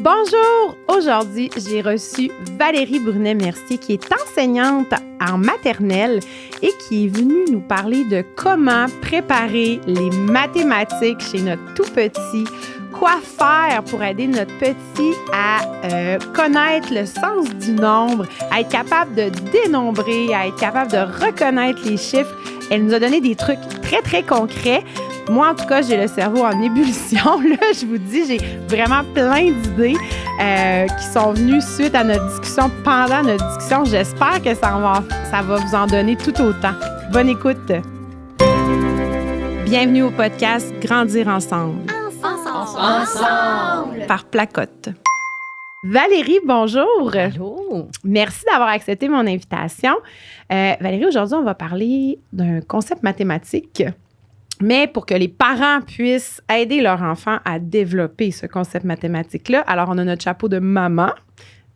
Bonjour! Aujourd'hui, j'ai reçu Valérie Brunet-Mercier qui est enseignante en maternelle et qui est venue nous parler de comment préparer les mathématiques chez notre tout petit. Quoi faire pour aider notre petit à connaître le sens du nombre, à être capable de dénombrer, à être capable de reconnaître les chiffres. Elle nous a donné des trucs très, très concrets. Moi, en tout cas, j'ai le cerveau en ébullition. Là, je vous dis, j'ai vraiment plein d'idées qui sont venues suite à notre discussion, pendant notre discussion. J'espère que ça va vous en donner tout autant. Bonne écoute! Bienvenue au podcast Grandir ensemble. Ensemble! Par Placote. Valérie, bonjour! Allô! Merci d'avoir accepté mon invitation. Valérie, aujourd'hui, on va parler d'un concept mathématique, mais pour que les parents puissent aider leur enfant à développer ce concept mathématique-là. Alors, on a notre chapeau de maman.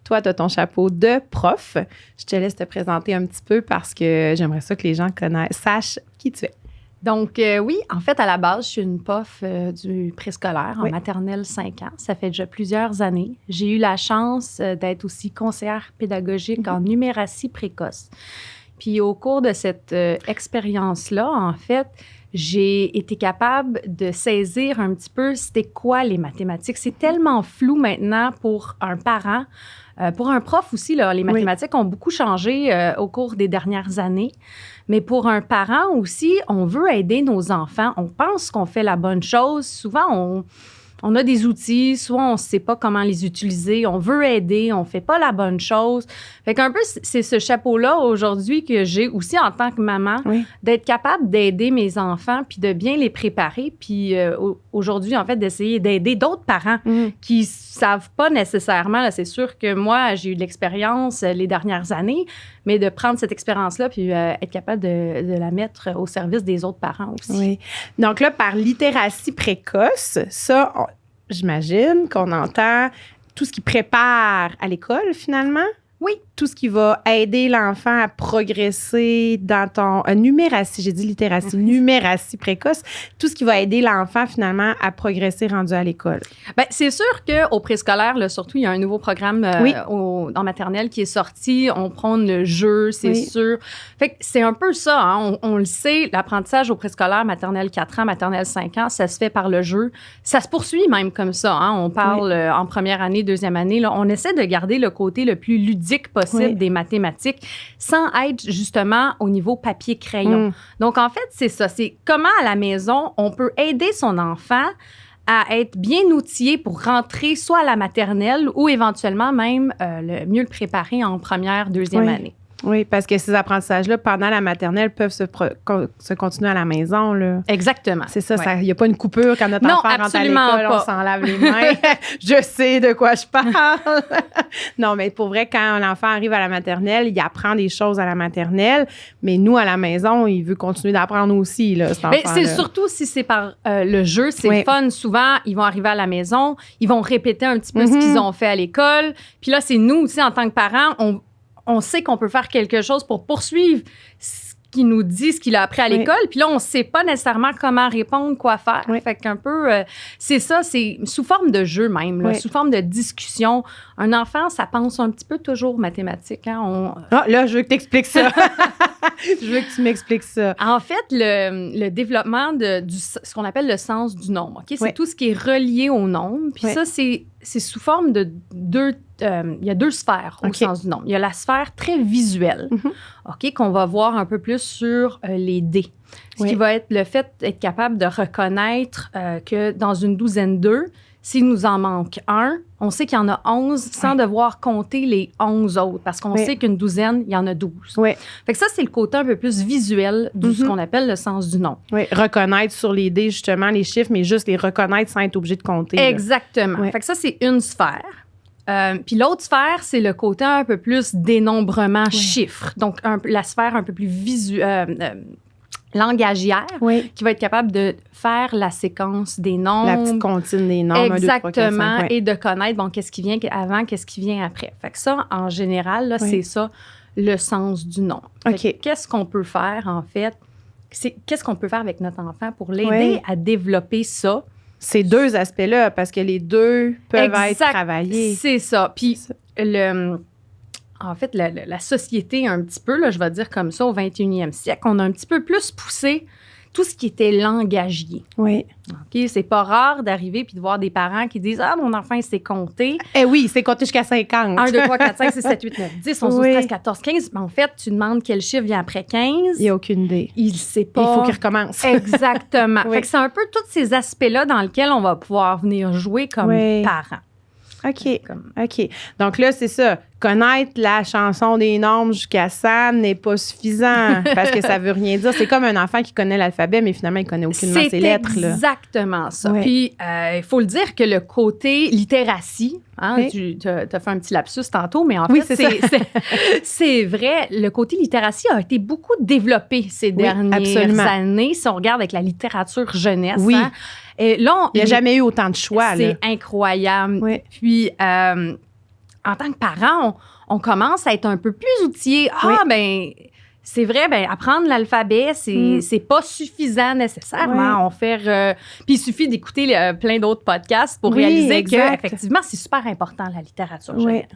Toi, tu as ton chapeau de prof. Je te laisse te présenter un petit peu parce que j'aimerais ça que les gens sachent qui tu es. Donc, oui, en fait, à la base, je suis une prof du préscolaire en maternelle 5 ans. Ça fait déjà plusieurs années. J'ai eu la chance d'être aussi conseillère pédagogique en numératie précoce. Puis, au cours de cette expérience-là, en fait, j'ai été capable de saisir un petit peu c'était quoi les mathématiques. C'est tellement flou maintenant pour un parent. Pour un prof aussi, là, les mathématiques ont beaucoup changé au cours des dernières années. Mais pour un parent aussi, on veut aider nos enfants. On pense qu'on fait la bonne chose. Souvent, on a des outils, soit on ne sait pas comment les utiliser, on veut aider, on ne fait pas la bonne chose. Fait qu'un peu, c'est ce chapeau-là aujourd'hui que j'ai aussi en tant que maman, d'être capable d'aider mes enfants puis de bien les préparer. Puis aujourd'hui, en fait, d'essayer d'aider d'autres parents qui ne savent pas nécessairement. Là, c'est sûr que moi, j'ai eu de l'expérience les dernières années, mais de prendre cette expérience-là puis être capable de la mettre au service des autres parents aussi. Oui. Donc là, par littératie précoce, ça, j'imagine qu'on entend tout ce qui prépare à l'école, finalement. Oui. Tout ce qui va aider l'enfant à progresser dans ton numératie, j'ai dit littératie, numératie précoce, tout ce qui va aider l'enfant finalement à progresser rendu à l'école. Bien, c'est sûr qu'au préscolaire, là, surtout, il y a un nouveau programme en maternelle qui est sorti. On prône le jeu, c'est sûr. Fait que c'est un peu ça, hein? On le sait, l'apprentissage au préscolaire, maternelle 4 ans, maternelle 5 ans, ça se fait par le jeu. Ça se poursuit même comme ça, hein? On parle en première année, deuxième année. Là, on essaie de garder le côté le plus ludique possible des mathématiques sans être justement au niveau papier-crayon. Donc, en fait, c'est ça. C'est comment à la maison, on peut aider son enfant à être bien outillé pour rentrer soit à la maternelle ou éventuellement même mieux le préparer en première, deuxième année. Oui, parce que ces apprentissages-là, pendant la maternelle, peuvent se continuer à la maison. Là. Exactement. C'est ça, il n'y a pas une coupure quand notre enfant rentre à l'école, on s'en lave les mains. Je sais de quoi je parle. Non, mais pour vrai, quand l'enfant arrive à la maternelle, il apprend des choses à la maternelle, mais nous, à la maison, il veut continuer d'apprendre aussi, là, cet enfant-là. C'est surtout si c'est par le jeu, c'est fun. Souvent, ils vont arriver à la maison, ils vont répéter un petit peu ce qu'ils ont fait à l'école. Puis là, c'est nous aussi, en tant que parents, on sait qu'on peut faire quelque chose pour poursuivre ce qu'il nous dit, ce qu'il a appris à l'école. Puis là, on ne sait pas nécessairement comment répondre, quoi faire. Fait qu'un peu, c'est ça, c'est sous forme de jeu même, là, sous forme de discussion. Un enfant, ça pense un petit peu toujours mathématiques. Hein? Là, je veux que tu expliques ça. Je veux que tu m'expliques ça. En fait, le développement de ce qu'on appelle le sens du nombre, OK? C'est tout ce qui est relié au nombre. Puis ça, c'est sous forme de deux... il y a deux sphères au sens du nombre. Il y a la sphère très visuelle, OK, qu'on va voir un peu plus sur les dés. Ce qui va être le fait d'être capable de reconnaître que dans une douzaine d'œufs, s'il nous en manque un, on sait qu'il y en a 11 sans devoir compter les 11 autres parce qu'on sait qu'une douzaine, il y en a 12. Fait que ça, c'est le côté un peu plus visuel de ce qu'on appelle le sens du nombre. Reconnaître sur les dés, justement, les chiffres, mais juste les reconnaître sans être obligé de compter. Exactement. Fait que ça, c'est une sphère. Puis l'autre sphère, c'est le côté un peu plus dénombrement chiffres. Donc, la sphère un peu plus langagière, qui va être capable de faire la séquence des nombres. La petite comptine des nombres. Exactement. 1, 2, 3, 4, 5, et de connaître, qu'est-ce qui vient avant, qu'est-ce qui vient après. Fait que ça, en général, là, c'est ça, le sens du nombre. Qu'est-ce qu'on peut faire, en fait? Qu'est-ce qu'on peut faire avec notre enfant pour l'aider à développer ça ces deux aspects-là, parce que les deux peuvent être travaillés. C'est ça. Puis, en fait, la société, un petit peu, là, je vais dire comme ça, au 21e siècle, on a un petit peu plus poussé tout ce qui était langagier. Oui. OK? C'est pas rare d'arriver puis de voir des parents qui disent « Ah, mon enfant, il sait compter. » Eh oui, c'est compter jusqu'à 50. 1, 2, 3, 4, 5, 6, 7, 8, 9, 10, 11, 12, 13, 14, 15. Mais en fait, tu demandes quel chiffre vient après 15. Il n'y a aucune idée. Il sait pas. Il faut qu'il recommence. Exactement. Oui. Fait que c'est un peu tous ces aspects-là dans lesquels on va pouvoir venir jouer comme parents. OK. OK. Donc là, c'est ça. Connaître la chanson des nombres jusqu'à 100 n'est pas suffisant parce que ça veut rien dire. C'est comme un enfant qui connaît l'alphabet, mais finalement, il connaît aucunement ses lettres. C'est exactement ça. Ouais. Puis, il faut le dire que le côté littératie, tu as fait un petit lapsus tantôt, mais en fait, c'est vrai, le côté littératie a été beaucoup développé ces dernières années. Si on regarde avec la littérature jeunesse, et là, il n'y a jamais eu autant de choix. C'est incroyable. Oui. Puis, en tant que parent, on commence à être un peu plus outillés. Ben, c'est vrai, ben, apprendre l'alphabet, c'est pas suffisant nécessairement. On fait. Puis, il suffit d'écouter plein d'autres podcasts pour réaliser qu'effectivement, c'est super important, la littérature jeunesse.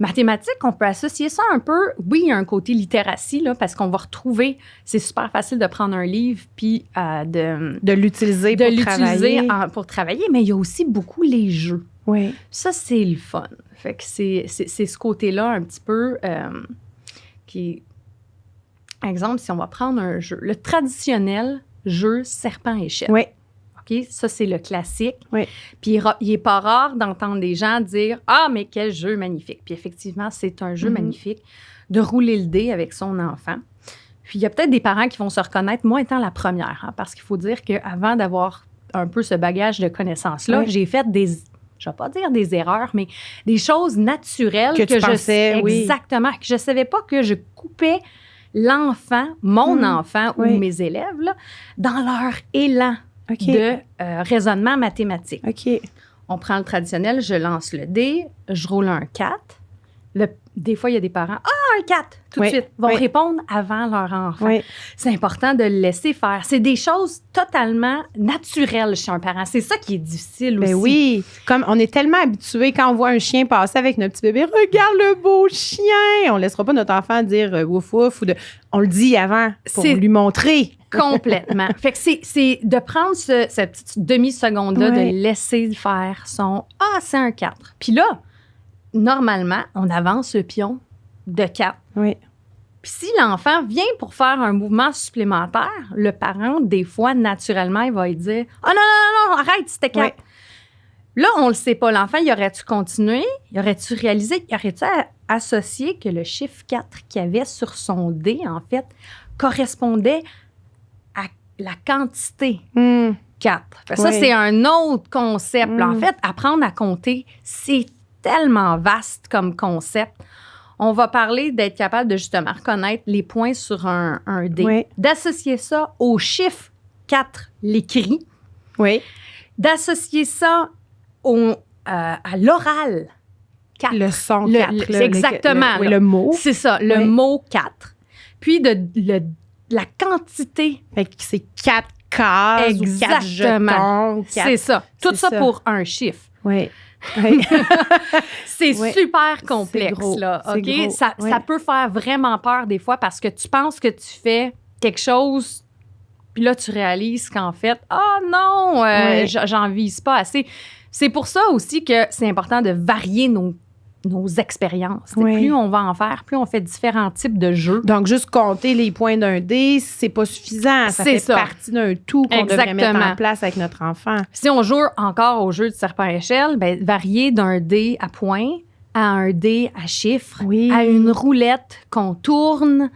Mathématiques, on peut associer ça un peu. Oui, il y a un côté littératie, là, parce qu'on va retrouver, c'est super facile de prendre un livre puis de l'utiliser pour travailler, mais il y a aussi beaucoup les jeux. Oui. Ça, c'est le fun. Fait que c'est ce côté-là un petit peu qui... Exemple, si on va prendre un jeu, le traditionnel jeu serpent-échelle. Oui. OK? Ça, c'est le classique. Oui. Puis, il n'est pas rare d'entendre des gens dire « Ah, mais quel jeu magnifique! » Puis, effectivement, c'est un jeu magnifique de rouler le dé avec son enfant. Puis, il y a peut-être des parents qui vont se reconnaître, moi étant la première, parce qu'il faut dire qu'avant d'avoir un peu ce bagage de connaissances-là, j'ai fait je ne vais pas dire des erreurs, mais des choses naturelles que tu pensais, exactement, que je ne savais pas que je coupais l'enfant, mon enfant ou mes élèves, là, dans leur élan de raisonnement mathématique. OK. On prend le traditionnel, je lance le dé, je roule un 4. Des fois, il y a des parents, un 4, tout de suite, vont répondre avant leur enfant. Oui. C'est important de le laisser faire. C'est des choses totalement naturelles chez un parent. C'est ça qui est difficile aussi. Oui, comme on est tellement habitués quand on voit un chien passer avec notre petit bébé, regarde le beau chien. On ne laissera pas notre enfant dire ouf ouf ou on le dit avant pour lui montrer. Complètement. Fait que c'est de prendre cette petite demi-seconde-là, de laisser faire son c'est un 4. Puis là, normalement, on avance le pion de 4. Oui. Puis si l'enfant vient pour faire un mouvement supplémentaire, le parent, des fois, naturellement, il va lui dire « Ah non, arrête, c'était 4. Oui. » Là, on le sait pas. L'enfant, il aurait-tu continué? Il aurait-tu réalisé? Il aurait-tu associé que le chiffre 4 qu'il avait sur son dé, en fait, correspondait à la quantité 4? Ça, c'est un autre concept. En fait, apprendre à compter, c'est tellement vaste comme concept. On va parler d'être capable de justement reconnaître les points sur un dé, d'associer ça au chiffre 4, l'écrit, d'associer ça à l'oral 4. Le son 4. C'est exactement. Le mot. C'est ça, le mot 4. Puis la quantité. Fait que c'est 4 cases ou 4 jetons. C'est ça. Tout ça pour un chiffre. Oui. C'est super complexe, là, OK? Ça peut faire vraiment peur des fois parce que tu penses que tu fais quelque chose, puis là, tu réalises qu'en fait, j'en vise pas assez. C'est pour ça aussi que c'est important de varier nos expériences. Plus on va en faire, plus on fait différents types de jeux. Donc, juste compter les points d'un dé, c'est pas suffisant. Ça fait partie d'un tout qu'on devrait mettre en place avec notre enfant. Si on joue encore au jeu de serpent-échelle, varier d'un dé à points à un dé à chiffres, à une roulette qu'on tourne.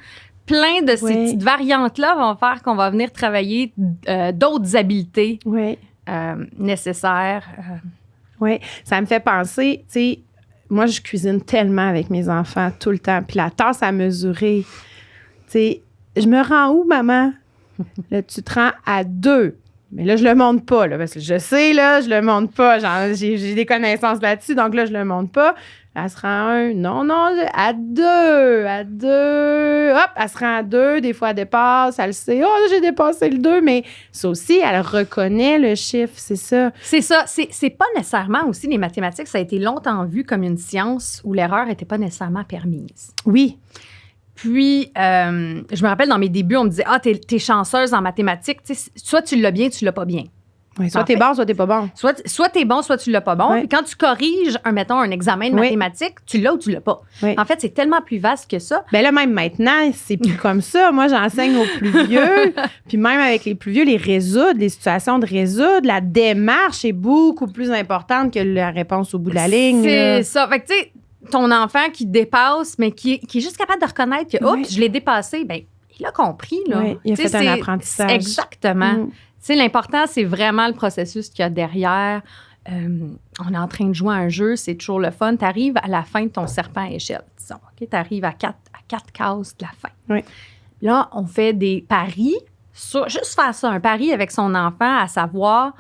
Plein de ces petites variantes-là vont faire qu'on va venir travailler d'autres habiletés nécessaires. Oui, ça me fait penser, tu sais, moi, je cuisine tellement avec mes enfants tout le temps. Puis la tasse à mesurer, tu sais, je me rends où, maman? Là, tu te rends à 2. Mais là, je le montre pas, là, parce que je sais, là, je le montre pas. Genre, j'ai des connaissances là-dessus, donc là, je le montre pas. Elle se rend à 1. Non, à 2. À 2. Hop, elle se rend à 2. Des fois, elle dépasse. Elle sait, oh, j'ai dépassé le 2. Mais ça aussi, elle reconnaît le chiffre, c'est ça. C'est ça. C'est pas nécessairement aussi les mathématiques. Ça a été longtemps vu comme une science où l'erreur n'était pas nécessairement permise. Oui. Puis, je me rappelle, dans mes débuts, on me disait, ah, t'es chanceuse en mathématiques. Soit tu l'as bien, tu l'as pas bien. Oui, soit t'es bon, soit t'es pas bon. Soit t'es bon, soit tu l'as pas bon. Oui. Puis quand tu corriges, mettons, un examen de mathématiques, tu l'as ou tu l'as pas. Oui. En fait, c'est tellement plus vaste que ça. Bien là, même maintenant, c'est plus comme ça. Moi, j'enseigne aux plus vieux. Puis même avec les plus vieux, les situations de résoudre, la démarche est beaucoup plus importante que la réponse au bout de la ligne. C'est ça. Fait que, tu sais, ton enfant qui dépasse, mais qui est juste capable de reconnaître que, oups, je l'ai dépassé, bien, il a compris, là. Oui, il a fait un apprentissage. Exactement. Tu sais, l'important, c'est vraiment le processus qu'il y a derrière. On est en train de jouer à un jeu, c'est toujours le fun. Tu arrives à la fin de ton serpent à échelle, disons. Tu arrives à quatre cases de la fin. Oui. Là, on fait des paris. Juste faire ça, un pari avec son enfant, à savoir,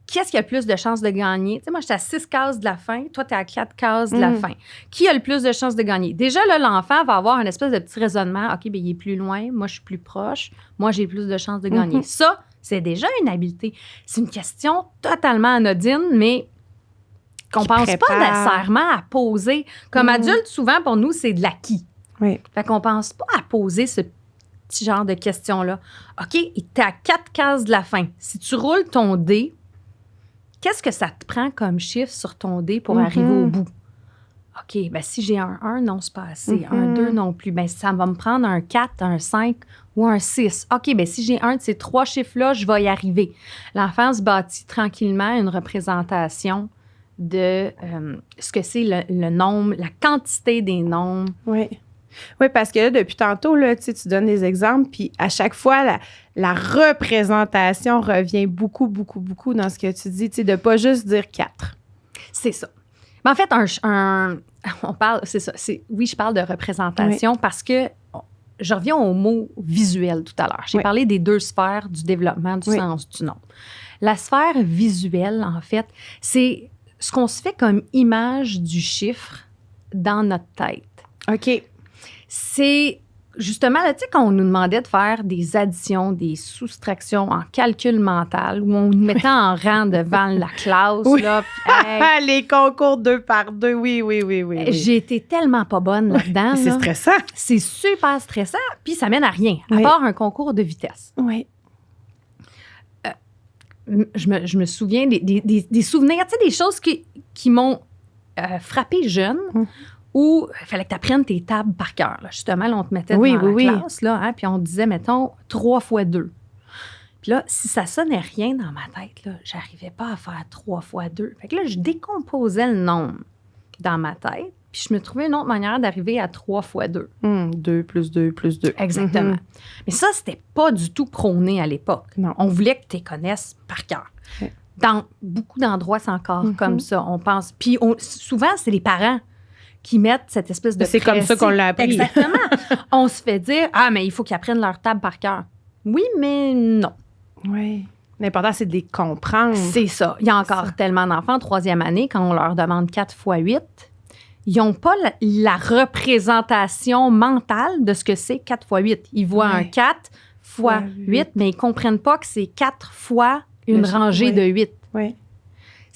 qu'est-ce qui a le plus de chances de gagner? Tu sais, moi, j'étais à 6 cases de la fin. Toi, tu es à 4 cases de la fin. Qui a le plus de chances de gagner? Déjà, là, l'enfant va avoir un espèce de petit raisonnement. OK, bien, il est plus loin. Moi, je suis plus proche. Moi, j'ai plus de chances de gagner. Ça, c'est déjà une habileté. C'est une question totalement anodine, mais qu'on ne pense pas nécessairement à poser. Comme adulte, souvent, pour nous, c'est de l'acquis. Oui. Fait qu'on ne pense pas à poser ce petit genre de questions-là. OK, t'es à 4 cases de la fin. Si tu roules ton dé, qu'est-ce que ça te prend comme chiffre sur ton dé pour arriver au bout? OK, bien, si j'ai un 1, non, c'est pas assez. Un 2 non plus. Bien, ça va me prendre un 4, un 5 ou un 6. OK, bien, si j'ai un de ces 3 chiffres-là, je vais y arriver. L'enfant se bâtit tranquillement une représentation de ce que c'est le nombre, la quantité des nombres. Oui. Oui, parce que là, depuis tantôt, là, tu donnes des exemples, puis à chaque fois, la représentation revient beaucoup, beaucoup, beaucoup dans ce que tu dis, tu sais, de ne pas juste dire 4. C'est ça. Mais en fait, on parle, c'est ça. Oui, je parle de représentation parce que je reviens au mot visuel tout à l'heure. J'ai parlé des 2 sphères du développement du sens du nombre. La sphère visuelle, en fait, c'est ce qu'on se fait comme image du chiffre dans notre tête. OK. C'est justement, tu sais, quand on nous demandait de faire des additions, des soustractions en calcul mental, où on nous mettait en rang devant la classe. Là, puis, les concours 2 par 2, oui. J'ai été tellement pas bonne là-dedans. C'est stressant. C'est super stressant, puis ça mène à rien, à part un concours de vitesse. Oui. Je me souviens des souvenirs, tu sais, des choses qui m'ont frappée jeune, où il fallait que tu apprennes tes tables par cœur. Là. Justement, là, on te mettait dans la classe, là, hein, puis on te disait, mettons, 3 fois 2. Puis là, si ça sonnait rien dans ma tête, là, j'arrivais pas à faire 3 fois 2. Fait que là, je décomposais le nombre dans ma tête, puis je me trouvais une autre manière d'arriver à 3 fois 2. 2 plus 2 plus 2. Exactement. Mais ça, c'était pas du tout prôné à l'époque. Non. On voulait que tu les connaisses par cœur. Oui. Dans beaucoup d'endroits, c'est encore comme ça. On pense. Puis souvent, c'est les parents qui mettent cette espèce de c'est comme ça qu'on l'a appris. Exactement. On se fait dire, mais il faut qu'ils apprennent leur table par cœur. Oui, mais non. Oui. L'important, c'est de les comprendre. C'est ça. Il y a encore tellement d'enfants en 3e année, quand on leur demande 4 fois 8, ils n'ont pas la représentation mentale de ce que c'est 4 fois 8. Ils voient un 4 fois 8, mais ils ne comprennent pas que c'est 4 fois une rangée de 8. Oui.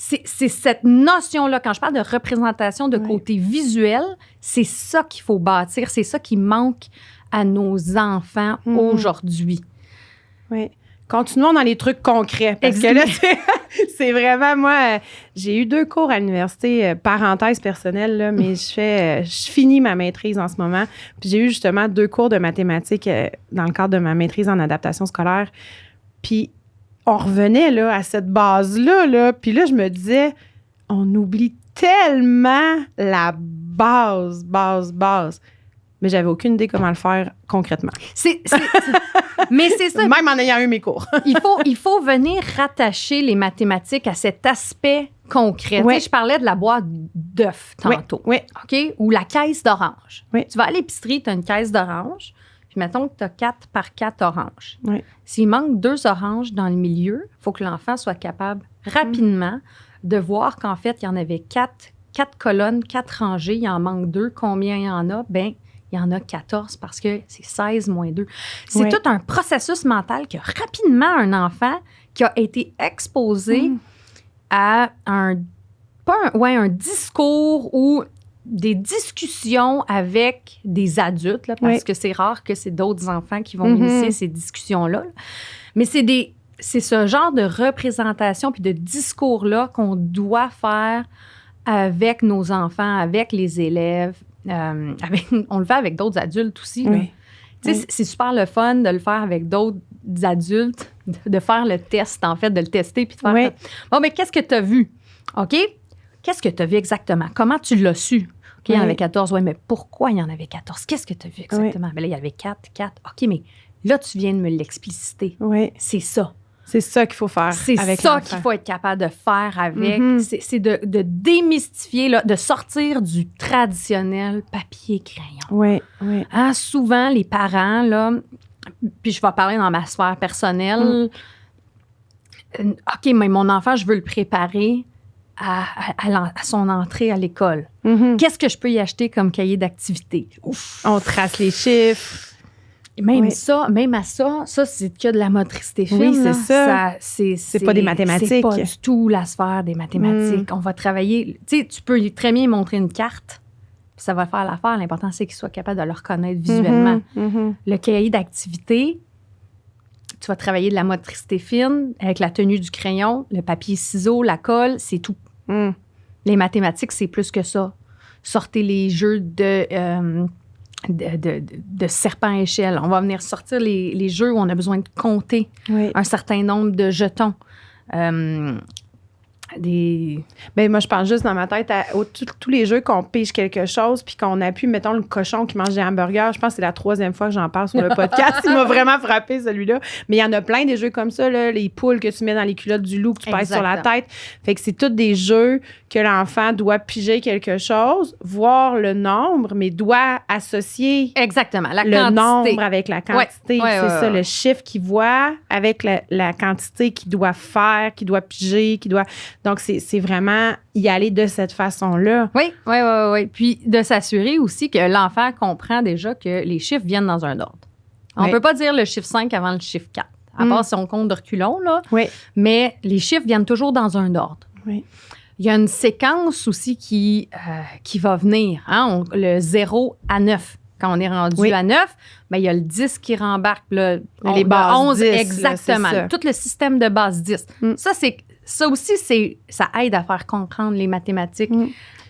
C'est cette notion-là, quand je parle de représentation de côté visuel, c'est ça qu'il faut bâtir, c'est ça qui manque à nos enfants aujourd'hui. Oui. Continuons dans les trucs concrets. Parce que là, c'est vraiment, moi, j'ai eu 2 cours à l'université, parenthèse personnelle, là, mais je finis ma maîtrise en ce moment. Puis j'ai eu justement 2 cours de mathématiques dans le cadre de ma maîtrise en adaptation scolaire. Puis on revenait là, à cette base-là, là, puis là, je me disais, on oublie tellement la base. Mais j'avais aucune idée comment le faire concrètement. Mais c'est ça. Même en ayant eu mes cours. il faut venir rattacher les mathématiques à cet aspect concret. Tu sais, je parlais de la boîte d'œufs tantôt. Oui. OK? Ou la caisse d'orange. Oui. Tu vas à l'épicerie, tu as une caisse d'orange. puis mettons que tu as 4 par 4 oranges. Oui. S'il manque 2 oranges dans le milieu, il faut que l'enfant soit capable rapidement de voir qu'en fait, il y en avait 4 colonnes, 4 rangées, il en manque 2. Combien il y en a? Bien, il y en a 14 parce que c'est 16 moins 2. C'est tout un processus mental que rapidement, un enfant qui a été exposé à un discours ou des discussions avec des adultes, là, parce que c'est rare que c'est d'autres enfants qui vont initier ces discussions-là. Mais c'est ce genre de représentation puis de discours-là qu'on doit faire avec nos enfants, avec les élèves. On le fait avec d'autres adultes aussi. Oui. C'est super le fun de le faire avec d'autres adultes, de faire le test, en fait, de le tester puis de faire bon, mais qu'est-ce que tu as vu? OK? Qu'est-ce que tu as vu exactement? Comment tu l'as su? OK, il y en avait 14. Oui, mais pourquoi il y en avait 14? Qu'est-ce que tu as vu exactement? Bien là, il y avait 4. OK, mais là, tu viens de me l'expliciter. Oui. C'est ça. C'est ça qu'il faut faire. C'est ça qu'il faut être capable de faire avec. C'est de démystifier, là, de sortir du traditionnel papier-crayon. Oui, oui. Hein, souvent, les parents, là, puis je vais parler dans ma sphère personnelle, OK, mais mon enfant, je veux le préparer à son entrée à l'école. Qu'est-ce que je peux y acheter comme cahier d'activité? On trace les chiffres. Même à ça, c'est que de la motricité fine. Oui, c'est ça. C'est pas des mathématiques. C'est pas du tout la sphère des mathématiques. On va travailler... Tu sais, tu peux très bien montrer une carte, puis ça va faire l'affaire. L'important, c'est qu'il soit capable de le reconnaître visuellement. Le cahier d'activité, tu vas travailler de la motricité fine avec la tenue du crayon, le papier-ciseau, la colle, c'est tout. Les mathématiques, c'est plus que ça. Sortez les jeux de serpent à échelle. On va venir sortir les jeux où on a besoin de compter un certain nombre de jetons. Ben moi, je pense juste dans ma tête à tous les jeux qu'on pige quelque chose puis qu'on appuie, mettons, le cochon qui mange des hamburgers. Je pense que c'est la 3e fois que j'en parle sur le podcast. Il m'a vraiment frappé, celui-là. Mais il y en a plein des jeux comme ça, là, les poules que tu mets dans les culottes du loup, que tu pèses sur la tête. Fait que c'est tous des jeux que l'enfant doit piger quelque chose, voir le nombre, mais doit associer le nombre avec la quantité. C'est ça, le chiffre qu'il voit avec la quantité qu'il doit faire, qu'il doit piger, qu'il doit... Donc, c'est vraiment y aller de cette façon-là. Oui. Puis, de s'assurer aussi que l'enfant comprend déjà que les chiffres viennent dans un ordre. On ne peut pas dire le chiffre 5 avant le chiffre 4, à part si on compte de reculons, là. Mais les chiffres viennent toujours dans un ordre. Il y a une séquence aussi qui va venir, hein, le 0 à 9. Quand on est rendu à 9, bien, il y a le 10 qui rembarque. Là, les bases 11, 10. Exactement. Là, tout le système de base 10. Ça aussi, ça aide à faire comprendre les mathématiques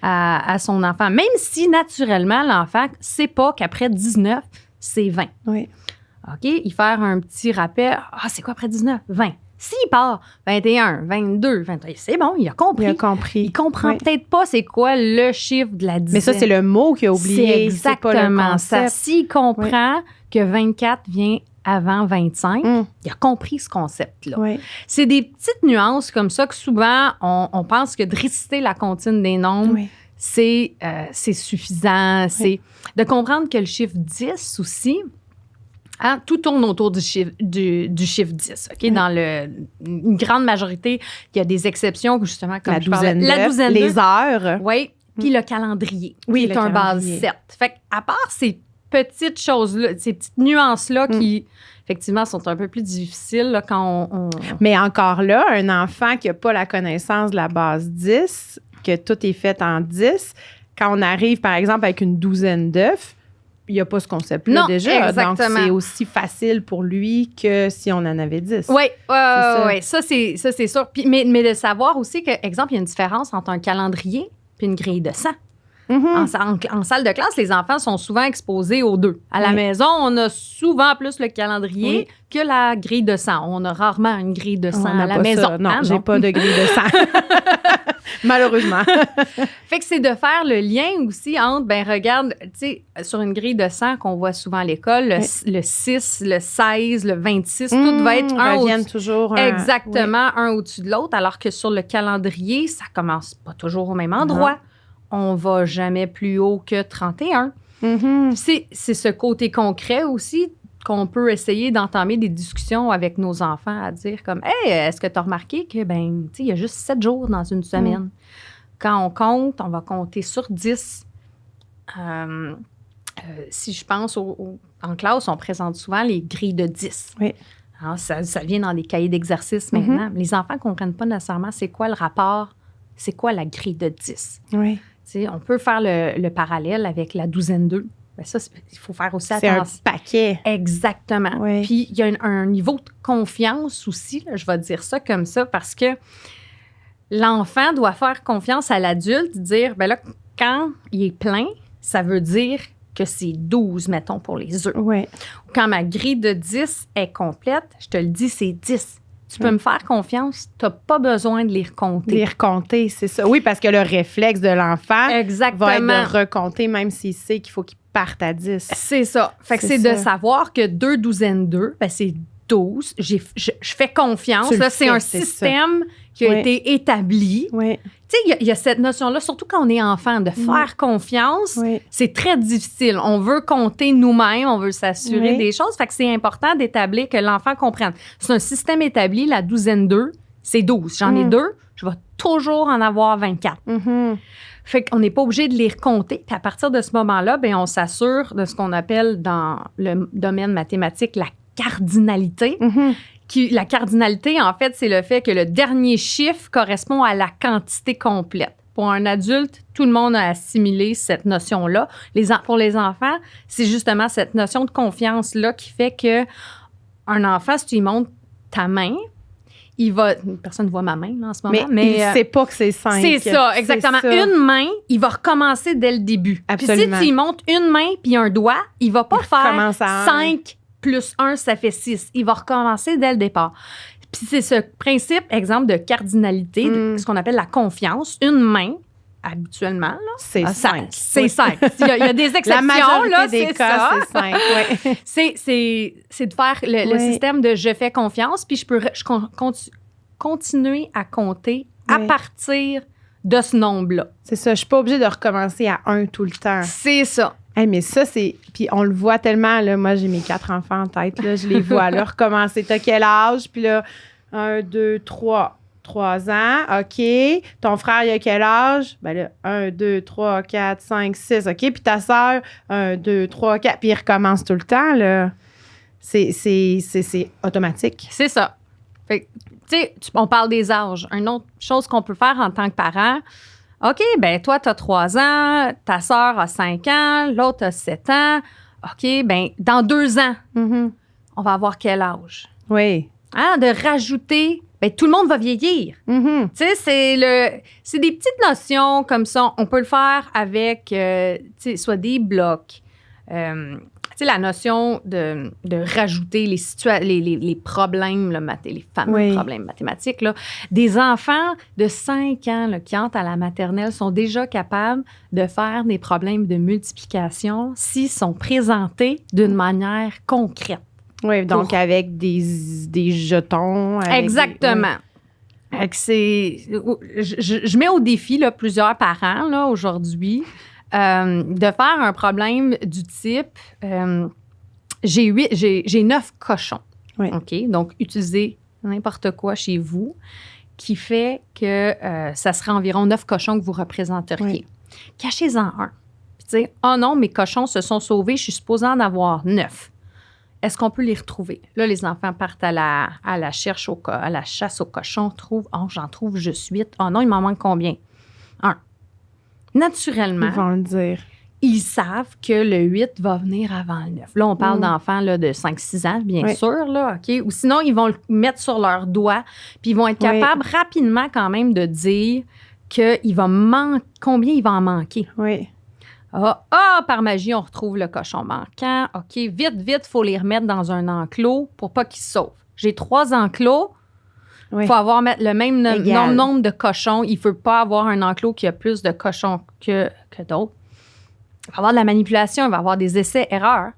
à son enfant. Même si, naturellement, l'enfant ne sait pas qu'après 19, c'est 20. OK? Il fait un petit rappel. C'est quoi après 19? 20. S'il part 21, 22, 23, c'est bon, il a compris. Il comprend peut-être pas c'est quoi le chiffre de la dizaine. Mais ça, c'est le mot qu'il a oublié. C'est exactement ça. S'il comprend que 24 vient avant 25, il a compris ce concept-là. C'est des petites nuances comme ça que souvent, on pense que de réciter la comptine des nombres, c'est suffisant. C'est de comprendre que le chiffre 10 aussi... Hein, tout tourne autour du chiffre 10. OK? Dans une grande majorité, il y a des exceptions, justement, comme la douzaine les heures. Oui, puis le calendrier, qui est un base 7. Fait qu'à part ces petites choses-là, ces petites nuances-là qui, effectivement, sont un peu plus difficiles là, quand on... Mais encore là, un enfant qui n'a pas la connaissance de la base 10, que tout est fait en 10, quand on arrive, par exemple, avec une douzaine d'œufs, il n'y a pas ce concept-là déjà. Exactement. Donc, c'est aussi facile pour lui que si on en avait 10. Oui, ça, c'est sûr. Puis, mais de savoir aussi que, exemple, il y a une différence entre un calendrier et une grille de sang. En salle de classe, les enfants sont souvent exposés aux deux. À la maison, on a souvent plus le calendrier que la grille de sang. On a rarement une grille de sang à la maison. Ça. Non, j'ai pas de grille de sang. Malheureusement. Fait que c'est de faire le lien aussi entre, regarde, tu sais, sur une grille de sang qu'on voit souvent à l'école, le 6, le 16, le 26, tout va être un au-dessus de l'autre, alors que sur le calendrier, ça commence pas toujours au même endroit. On va jamais plus haut que 31. C'est ce côté concret aussi qu'on peut essayer d'entamer des discussions avec nos enfants à dire comme, « Hey, est-ce que tu as remarqué que, ben, tu sais, il y a juste 7 jours dans une semaine. Quand on compte, on va compter sur 10. Si je pense en classe, on présente souvent les grilles de 10. Oui. Alors, ça vient dans des cahiers d'exercice maintenant. Les enfants ne comprennent pas nécessairement c'est quoi le rapport, c'est quoi la grille de 10. Oui. Tu sais, on peut faire le parallèle avec la douzaine 2. Ben ça, il faut faire aussi attention. C'est un paquet. Exactement. Oui. Puis, il y a un niveau de confiance aussi, là, je vais dire ça comme ça, parce que l'enfant doit faire confiance à l'adulte, dire, ben là, quand il est plein, ça veut dire que c'est 12, mettons, pour les œufs. Oui. Quand ma grille de 10 est complète, je te le dis, c'est 10. Tu peux me faire confiance, tu n'as pas besoin de les recompter. Les recompter, c'est ça. Oui, parce que le réflexe de l'enfant Exactement. va être de recompter, même s'il sait qu'il faut qu'il parte à 10. C'est ça. Fait que c'est de savoir que 2 douzaines 2, ben c'est 12. Je fais confiance. Là, c'est un système qui a été établi. Oui. Tu sais, il y a cette notion-là, surtout quand on est enfant, de faire confiance, c'est très difficile. On veut compter nous-mêmes, on veut s'assurer des choses. Fait que c'est important d'établir que l'enfant comprenne. C'est un système établi, la douzaine 2, c'est 12. J'en ai 2, je vais toujours en avoir 24. Fait qu'on n'est pas obligé de les recompter. Puis à partir de ce moment-là, ben on s'assure de ce qu'on appelle dans le domaine mathématique la cardinalité. La cardinalité, en fait, c'est le fait que le dernier chiffre correspond à la quantité complète. Pour un adulte, tout le monde a assimilé cette notion-là. Pour les enfants, c'est justement cette notion de confiance-là qui fait que un enfant, si tu lui montres ta main, personne ne voit ma main là, en ce moment. Mais il ne sait pas que c'est 5. C'est ça, exactement. Ça. Une main, il va recommencer dès le début. Absolument. Puis si tu lui montres une main puis un doigt, il ne va pas faire 5 plus 1, ça fait 6. Il va recommencer dès le départ. Puis c'est ce principe, exemple, de cardinalité, ce qu'on appelle la confiance. Une main, habituellement, là, c'est 5. C'est 5. Il y a des exceptions. La majorité là, des cas, c'est 5. Ouais. C'est de faire le système de « je fais confiance », puis je peux continuer à compter à partir de ce nombre-là. C'est ça. Je ne suis pas obligée de recommencer à 1 tout le temps. C'est ça. Hey, mais ça, c'est... Puis on le voit tellement, là. Moi, j'ai mes 4 enfants en tête, là. Je les vois, là, recommencer. T'as quel âge? Puis là, 1, 2, 3. 3 ans. OK. Ton frère, il a quel âge? Ben là, 1, 2, 3, 4, 5, 6. OK. Puis ta sœur, 1, 2, 3, 4. Puis il recommence tout le temps, là. C'est automatique. C'est ça. Fait que, tu sais, on parle des âges. Une autre chose qu'on peut faire en tant que parent... OK, ben toi, tu as 3 ans, ta sœur a 5 ans, l'autre a 7 ans. OK, ben dans 2 ans, on va avoir quel âge? Oui. Hein, de rajouter, ben tout le monde va vieillir. Tu sais, c'est des petites notions comme ça. On peut le faire avec, tu sais, soit des blocs. Tu sais, la notion de rajouter les problèmes, là, les fameux problèmes mathématiques. Là. Des enfants de 5 ans là, qui entrent à la maternelle sont déjà capables de faire des problèmes de multiplication s'ils sont présentés d'une manière concrète. Oui, donc avec des jetons. Exactement. Je mets au défi là, plusieurs parents là, aujourd'hui. De faire un problème du type j'ai 9 cochons. Oui. OK? Donc, utilisez n'importe quoi chez vous qui fait que ça serait environ 9 cochons que vous représenteriez. Oui. Cachez-en un. Puis, tu sais, oh non, mes cochons se sont sauvés, je suis supposée en avoir 9. Est-ce qu'on peut les retrouver? Là, les enfants partent à la chasse aux cochons, trouvent, oh, j'en trouve juste 8. Oh non, il m'en manque combien? 1. Naturellement, ils vont le dire. Ils savent que le 8 va venir avant le 9. Là, on parle d'enfants là, de 5-6 ans, bien sûr. Là, OK? Ou sinon, ils vont le mettre sur leurs doigts, puis ils vont être capables rapidement quand même de dire combien il va en manquer. Oui. Par magie, on retrouve le cochon manquant. OK, vite, il faut les remettre dans un enclos pour pas qu'ils se sauvent. J'ai 3 enclos. Il faut avoir le même nombre de cochons. Il ne faut pas avoir un enclos qui a plus de cochons que d'autres. Il va y avoir de la manipulation, il va y avoir des essais-erreurs.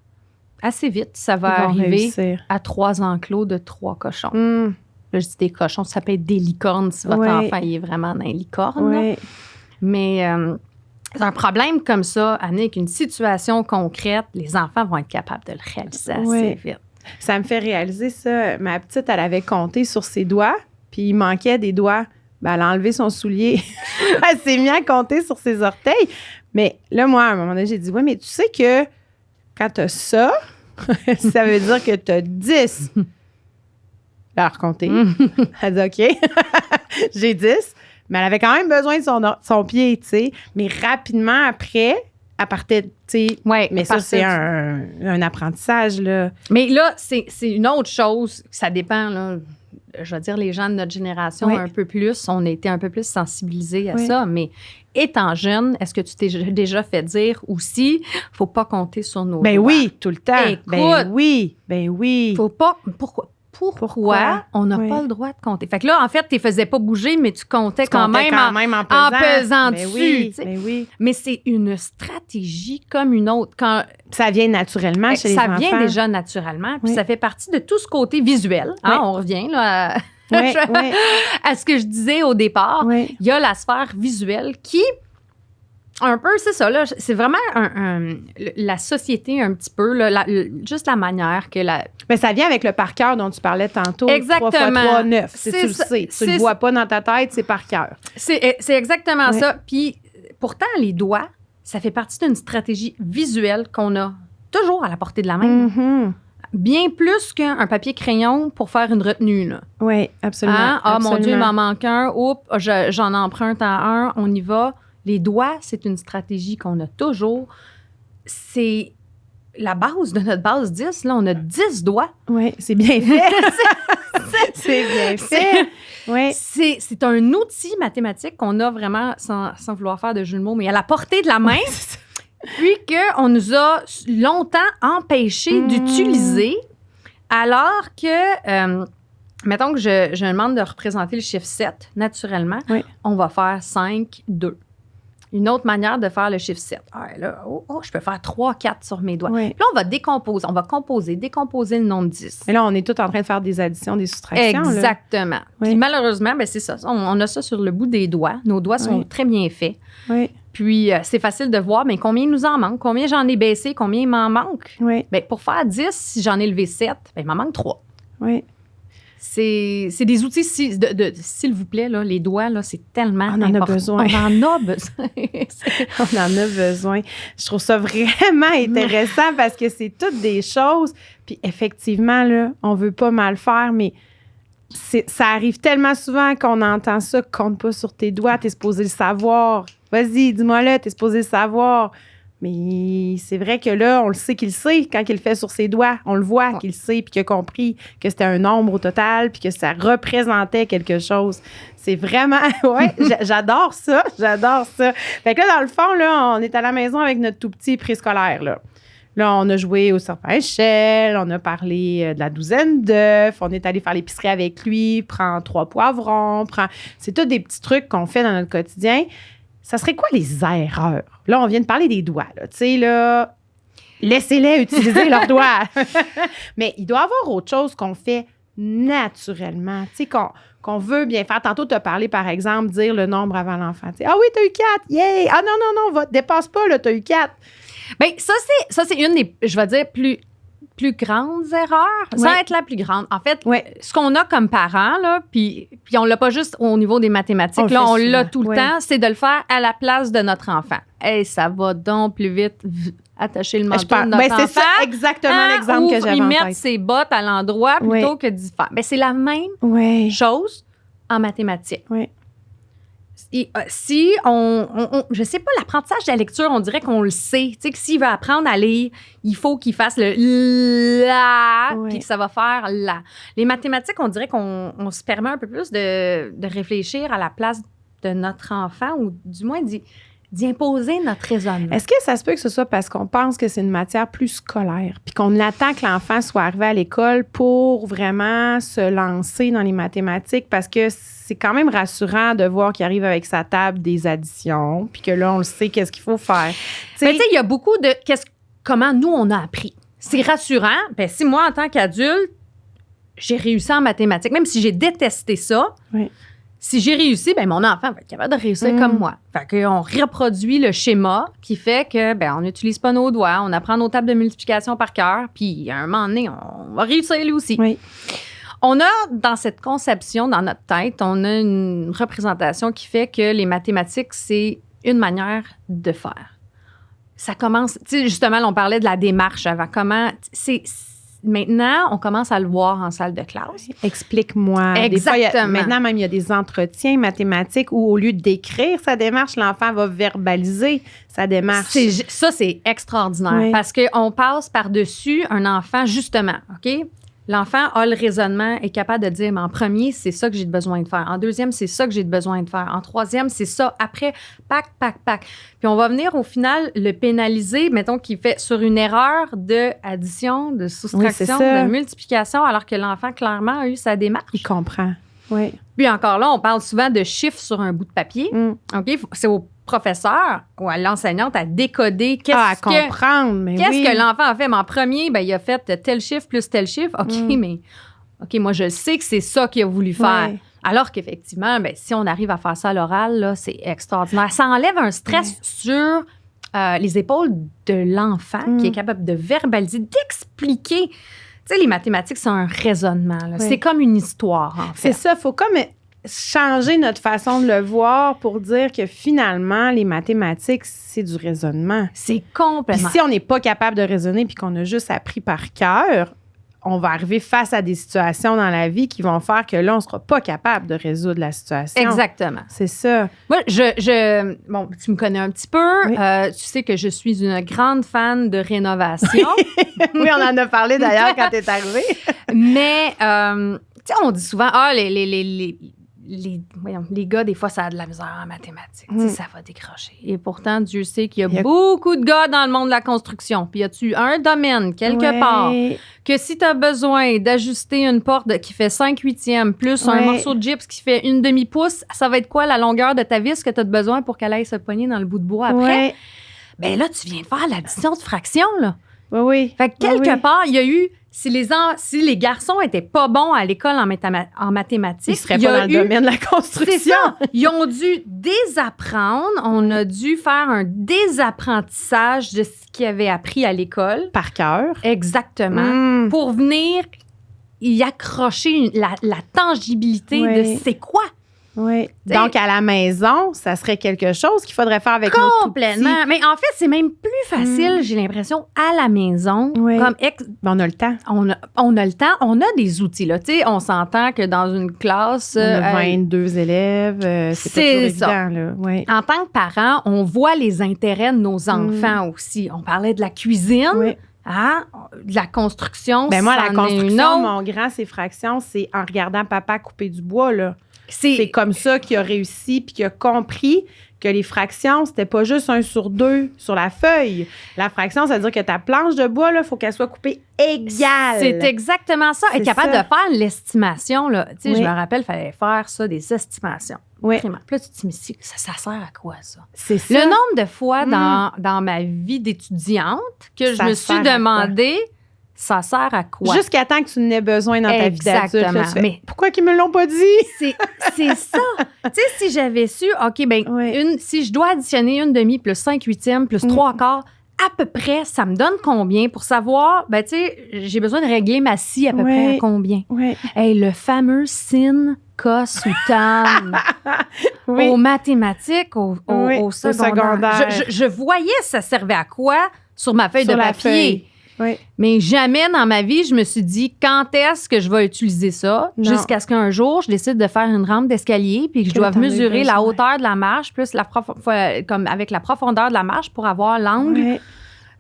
Assez vite, ça va arriver à 3 enclos de 3 cochons. Là, je dis des cochons, ça peut être des licornes si votre enfant il est vraiment un licorne. Oui. Mais un problème comme ça, amené avec une situation concrète, les enfants vont être capables de le réaliser assez vite. Ça me fait réaliser ça. Ma petite, elle avait compté sur ses doigts, puis il manquait des doigts. Ben, elle a enlevé son soulier. Elle s'est mise à compter sur ses orteils. Mais là, moi, à un moment donné, j'ai dit, ouais, mais tu sais que quand tu as ça, ça veut dire que tu as 10. Elle a recompté. Elle a dit, OK, j'ai 10. Mais elle avait quand même besoin de son pied, tu sais. Mais rapidement après, elle partait, tu sais. Ouais, mais ça, c'est un apprentissage, là. Mais là, c'est une autre chose. Ça dépend, là. Je veux dire, les gens de notre génération, un peu plus, on a été un peu plus sensibilisés à ça. Mais étant jeune, est-ce que tu t'es déjà fait dire aussi, il ne faut pas compter sur nos doigts? Oui, tout le temps. Écoute, ben oui. Faut pas... Pourquoi on n'a pas le droit de compter? Fait que là, en fait, tu ne faisais pas bouger, mais tu comptais quand même en pesant dessus. Oui. Mais c'est une stratégie comme une autre. Quand ça vient naturellement chez les enfants. Ça vient déjà naturellement, puis ça fait partie de tout ce côté visuel. Hein, on revient là, à ce que je disais au départ. Il y a la sphère visuelle qui... Un peu, c'est ça, là. C'est vraiment la société, un petit peu, là, juste la manière que la... Mais ça vient avec le par cœur dont tu parlais tantôt. Exactement. 3 x 3, 9. Tu le sais. Tu le vois pas dans ta tête, c'est par cœur. C'est exactement ça. Puis, pourtant, les doigts, ça fait partie d'une stratégie visuelle qu'on a toujours à la portée de la main. Mm-hmm. Bien plus qu'un papier crayon pour faire une retenue, là. Oui, absolument. Hein? Ah, absolument. mon Dieu, il m'en manque un. Oups, j'en emprunte un. On y va. Les doigts, c'est une stratégie qu'on a toujours. C'est la base de notre base 10. Là, on a 10 doigts. Oui, c'est bien fait. c'est bien fait. Oui. C'est un outil mathématique qu'on a vraiment, sans vouloir faire de jeu de mots, mais à la portée de la main, puis qu'on nous a longtemps empêchés d'utiliser, alors que... mettons que je demande de représenter le chiffre 7, naturellement, on va faire 5, 2. Une autre manière de faire le chiffre 7. Ah, là, je peux faire 3, 4 sur mes doigts. Puis là, on va décomposer. On va décomposer le nombre 10. Et là, on est tous en train de faire des additions, des soustractions. Exactement. Puis malheureusement, c'est ça. On a ça sur le bout des doigts. Nos doigts sont très bien faits. Puis c'est facile de voir, mais combien il nous en manque? Combien j'en ai baissé? Combien il m'en manque? Bien, pour faire 10, si j'en ai levé 7, bien, il m'en manque 3. C'est des outils, s'il vous plaît, là, les doigts, là, c'est tellement important. On en a besoin. On en a besoin. Je trouve ça vraiment intéressant parce que c'est toutes des choses. Puis effectivement, là, on veut pas mal faire, mais ça arrive tellement souvent qu'on entend ça, compte pas sur tes doigts, t'es supposé le savoir. Vas-y, dis-moi là, t'es supposé le savoir. Mais c'est vrai que là, on le sait qu'il le sait quand il le fait sur ses doigts. On le voit qu'il le sait puis qu'il a compris que c'était un nombre au total puis que ça représentait quelque chose. C'est vraiment... j'adore ça. J'adore ça. Fait que là, dans le fond, là, on est à la maison avec notre tout petit préscolaire, là. Là, on a joué au serpent à échelle, on a parlé de la douzaine d'œufs, on est allé faire l'épicerie avec lui, prend 3 poivrons, c'est tous des petits trucs qu'on fait dans notre quotidien. Ça serait quoi les erreurs? Là, on vient de parler des doigts. Tu sais, là, laissez-les utiliser leurs doigts. Mais il doit y avoir autre chose qu'on fait naturellement. Tu sais, qu'on veut bien faire. Tantôt, tu as parlé, par exemple, dire le nombre avant l'enfant. Tu sais, ah oui, tu as eu 4, yay! Ah non, dépasse pas, là, tu as eu 4. Bien, ça, c'est une des, je vais dire, plus grandes erreurs, sans être la plus grande. En fait, ce qu'on a comme parents, là, puis on l'a pas juste au niveau des mathématiques, on l'a tout le temps, c'est de le faire à la place de notre enfant. Hey, ça va donc plus vite attacher le manteau de notre enfant. C'est ça exactement l'exemple que j'avais en tête. Mettre ses bottes à l'endroit plutôt que d'y faire. Bien, c'est la même chose en mathématiques. Et, si je sais pas, l'apprentissage de la lecture, on dirait qu'on le sait. Tu sais, que s'il veut apprendre à lire, il faut qu'il fasse le la, puis que ça va faire la. Les mathématiques, on dirait qu'on se permet un peu plus de réfléchir à la place de notre enfant, ou du moins d'y imposer notre raisonnement. Est-ce que ça se peut que ce soit parce qu'on pense que c'est une matière plus scolaire, puis qu'on attend que l'enfant soit arrivé à l'école pour vraiment se lancer dans les mathématiques, parce que c'est quand même rassurant de voir qu'il arrive avec sa table des additions, puis que là, on le sait, qu'est-ce qu'il faut faire. Mais tu sais, il y a beaucoup de comment nous, on a appris. C'est rassurant. Bien, si moi, en tant qu'adulte, j'ai réussi en mathématiques, même si j'ai détesté ça, si j'ai réussi, ben mon enfant va être capable de réussir comme moi. Fait qu'on reproduit le schéma qui fait que ben on n'utilise pas nos doigts, on apprend nos tables de multiplication par cœur, puis à un moment donné, on va réussir lui aussi. Oui. On a, dans cette conception, dans notre tête, on a une représentation qui fait que les mathématiques, c'est une manière de faire. Ça commence, tu sais, justement, on parlait de la démarche avant. Maintenant, on commence à le voir en salle de classe. Explique-moi. Exactement. Des fois, maintenant, même, il y a des entretiens mathématiques où, au lieu d'écrire sa démarche, l'enfant va verbaliser sa démarche. Ça, c'est extraordinaire Oui. parce qu'on passe par-dessus un enfant, justement, OK? L'enfant a le raisonnement, est capable de dire, mais en premier, c'est ça que j'ai besoin de faire. En deuxième, c'est ça que j'ai besoin de faire. En troisième, c'est ça. Après, pac. Puis on va venir, au final, le pénaliser, mettons qu'il fait sur une erreur d'addition, de soustraction, de multiplication, alors que l'enfant, clairement, a eu sa démarche. Il comprend. Oui. Puis encore là, on parle souvent de chiffres sur un bout de papier. OK? C'est au professeur ou à l'enseignante à décoder à comprendre, mais qu'est-ce que l'enfant a fait. Mais en premier, ben, il a fait tel chiffre plus tel chiffre. OK, mais moi, je sais que c'est ça qu'il a voulu faire. Ouais. Alors qu'effectivement, ben, si on arrive à faire ça à l'oral, là, c'est extraordinaire. Ça enlève un stress sur les épaules de l'enfant qui est capable de verbaliser, d'expliquer. Tu sais, les mathématiques, c'est un raisonnement. Là. C'est comme une histoire, en fait. C'est ça, il faut comme changer notre façon de le voir pour dire que finalement, les mathématiques, c'est du raisonnement. C'est complètement. Puis si on n'est pas capable de raisonner puis qu'on a juste appris par cœur, on va arriver face à des situations dans la vie qui vont faire que là, on ne sera pas capable de résoudre la situation. Exactement. C'est ça. Moi, bon, tu me connais un petit peu. Oui. Tu sais que je suis une grande fan de rénovation. Oui, on en a parlé d'ailleurs quand tu es arrivée. Mais, tu sais, on dit souvent, les gars, des fois, ça a de la misère en mathématiques. Tu sais, ça va décrocher. Et pourtant, Dieu sait qu'il y a beaucoup de gars dans le monde de la construction. Puis, y a-tu un domaine, quelque part, que si tu as besoin d'ajuster une porte qui fait 5/8 plus un morceau de gyps qui fait une demi-pouce, ça va être quoi la longueur de ta vis que tu as besoin pour qu'elle aille se pogner dans le bout de bois après? Bien là, tu viens de faire l'addition de fractions, là. Oui. Fait que quelque part, il y a eu... Si les garçons étaient pas bons à l'école en mathématiques, ils seraient pas dans le domaine de la construction. C'est ça. Ils ont dû désapprendre. On a dû faire un désapprentissage de ce qu'ils avaient appris à l'école. Par cœur. Exactement. Pour venir y accrocher la tangibilité de c'est quoi. Oui. Donc, à la maison, ça serait quelque chose qu'il faudrait faire avec notre complètement. Mais en fait, c'est même plus facile, j'ai l'impression, à la maison. Comme on a le temps. On a le temps. On a des outils. Là. On s'entend que dans une classe... On a 22 élèves. C'est pas toujours évident. Là. Oui. En tant que parents, on voit les intérêts de nos enfants aussi. On parlait de la cuisine. Oui. De la construction. Ben moi, la construction, mon grand, ses fractions, c'est en regardant papa couper du bois, là. C'est comme ça qu'il a réussi puis qu'il a compris que les fractions, c'était pas juste 1/2 sur la feuille. La fraction, ça veut dire que ta planche de bois, il faut qu'elle soit coupée égale. C'est exactement ça. Être capable de faire l'estimation, là. Tu sais, je me rappelle, il fallait faire ça, des estimations. Oui. Puis là, tu te dis, mais ça sert à quoi, ça? C'est ça. Le nombre de fois dans ma vie d'étudiante que je me suis demandé... Ça sert à quoi? Jusqu'à temps que tu n'aies besoin dans ta vie d'adulte. Exactement. Mais pourquoi qu'ils me l'ont pas dit? C'est ça. Tu sais, si j'avais su, OK, si je dois additionner 1/2 plus 5/8 plus 3/4, à peu près, ça me donne combien pour savoir, tu sais, j'ai besoin de régler ma scie à peu près à combien? Oui. Hey, le fameux sin, cos ou tan aux mathématiques, au secondaire. Je voyais ça servait à quoi sur ma feuille de papier. Oui. Mais jamais dans ma vie, je me suis dit quand est-ce que je vais utiliser ça jusqu'à ce qu'un jour, je décide de faire une rampe d'escalier puis que je dois mesurer la hauteur de la marche plus comme avec la profondeur de la marche pour avoir l'angle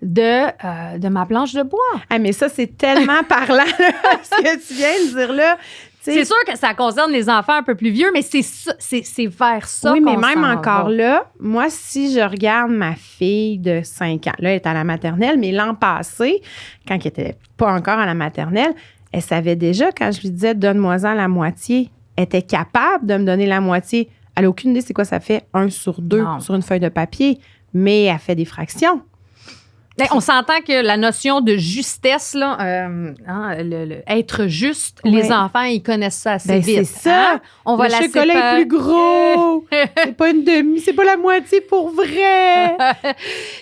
de ma planche de bois. Ah, mais ça, c'est tellement parlant, là, ce que tu viens de dire là. C'est sûr que ça concerne les enfants un peu plus vieux, mais c'est vers ça oui, qu'on mais même s'en encore va. là, moi, si je regarde ma fille de 5 ans, là, elle est à la maternelle, mais l'an passé, quand elle n'était pas encore à la maternelle, elle savait déjà, quand je lui disais « donne-moi-en la moitié », elle était capable de me donner la moitié. Elle n'a aucune idée c'est quoi ça fait 1/2 sur une feuille de papier, mais elle fait des fractions. On s'entend que la notion de justesse, là, être juste, les enfants, ils connaissent ça assez vite. C'est ça. On va le chocolat est plus gros. C'est pas une demi, c'est pas la moitié pour vrai.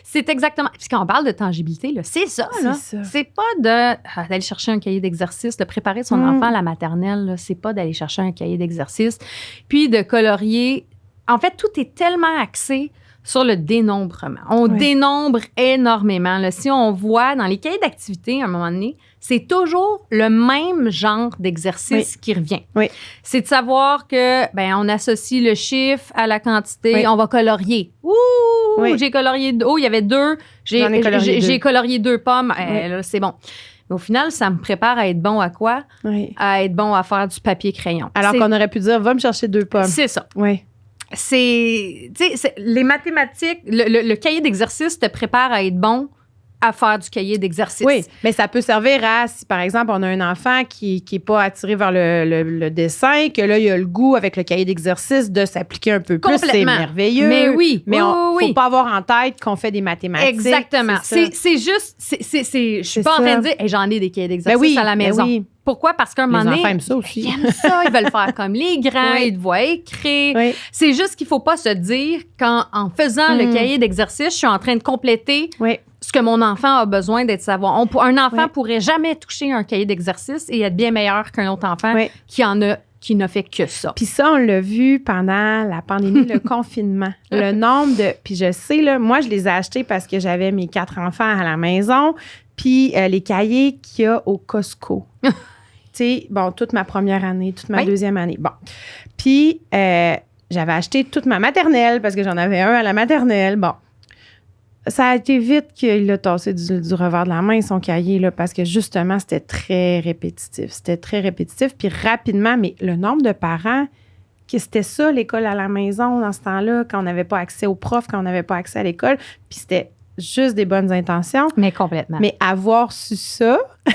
C'est exactement. Puis quand on parle de tangibilité, là, c'est ça. Là. C'est pas d'aller chercher un cahier d'exercice, de préparer son enfant à la maternelle. Là, c'est pas d'aller chercher un cahier d'exercice, puis de colorier. En fait, tout est tellement axé sur le dénombrement. On dénombre énormément. Là. Si on voit dans les cahiers d'activité, à un moment donné, c'est toujours le même genre d'exercice qui revient. Oui. C'est de savoir que on associe le chiffre à la quantité, on va colorier. J'ai colorié il y avait 2. J'ai colorié 2 pommes. Là, c'est bon. Mais au final, ça me prépare à être bon à quoi? À être bon à faire du papier-crayon. Alors qu'on aurait pu dire, va me chercher 2 pommes. C'est ça. Oui. C'est les mathématiques, le cahier d'exercice te prépare à être bon à faire du cahier d'exercice. Oui, mais ça peut servir à, si par exemple, on a un enfant qui n'est pas attiré vers le dessin, que là, il a le goût avec le cahier d'exercice de s'appliquer un peu plus. C'est merveilleux. Mais oui. Mais il ne faut pas avoir en tête qu'on fait des mathématiques. Exactement. C'est juste, je suis pas en train de dire, j'en ai des cahiers d'exercice à la maison. Oui. Pourquoi? Parce qu'un moment donné, les enfants aiment ça aussi. Ils aiment ça, ils veulent faire comme les grands, ils te voient écrire. Oui. C'est juste qu'il ne faut pas se dire qu'en faisant le cahier d'exercice, je suis en train de compléter ce que mon enfant a besoin d'être savoir. Un enfant ne pourrait jamais toucher un cahier d'exercice et être bien meilleur qu'un autre enfant qui n'a fait que ça. Puis ça, on l'a vu pendant la pandémie, le confinement. Le nombre de... Puis je sais, là, moi, je les ai achetés parce que j'avais mes 4 enfants à la maison. Puis les cahiers qu'il y a au Costco. Tu sais, bon, toute ma première année, toute ma deuxième année. Bon. Puis j'avais acheté toute ma maternelle parce que j'en avais un à la maternelle. Bon. Ça a été vite qu'il a tassé du revers de la main, son cahier, là, parce que justement, c'était très répétitif. Puis rapidement, mais le nombre de parents, que c'était ça, l'école à la maison dans ce temps-là, quand on n'avait pas accès aux profs, quand on n'avait pas accès à l'école, puis c'était juste des bonnes intentions. Mais complètement. Mais avoir su ça, tu